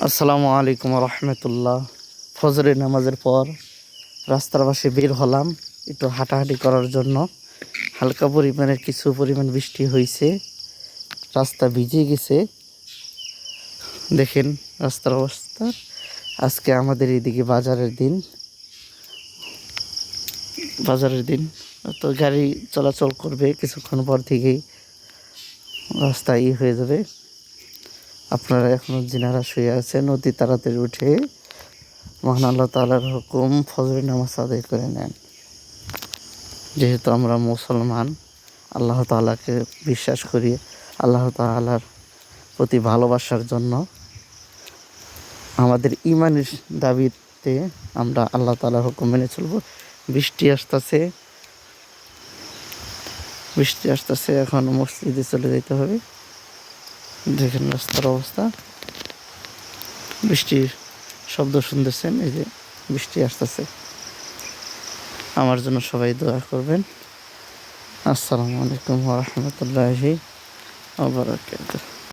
আসসালামু আলাইকুম রহমতুল্লাহ। ফজরের নামাজের পর রাস্তার পাশে বের হলাম একটু হাঁটাহাঁটি করার জন্য। হালকা পরিমাণের কিছু পরিমাণ বৃষ্টি হয়েছে, রাস্তা ভিজে গেছে। দেখেন রাস্তার অবস্থা। আজকে আমাদের এইদিকে বাজারের দিন তো গাড়ি চলাচল করবে, কিছুক্ষণ পর থেকেই রাস্তা হয়ে যাবে। আপনারা এখনও যিনারা শুয়ে আছেন অতি তাড়াতাড়ি উঠে মহান আল্লাহ তাআলার হুকুম ফজরের নামাজ আদায় করে নেন। যেহেতু আমরা মুসলমান, আল্লাহ তাআলাকে বিশ্বাস করি, আল্লাহ তাআলার প্রতি ভালোবাসার জন্য আমাদের ইমানের দাবিতে আমরা আল্লাহ তাআলার হুকুম মেনে চলব। বৃষ্টি আসতেছে, এখন মসজিদে চলে যেতে হবে। দেখেন রাস্তার অবস্থা, বৃষ্টির শব্দ শুনতেছেন, এই যে বৃষ্টি আসতেছে। আমার জন্য সবাই দোয়া করবেন। আসসালামু আলাইকুম ওয়া রাহমাতুল্লাহি ওয়া বারাকাতুহু।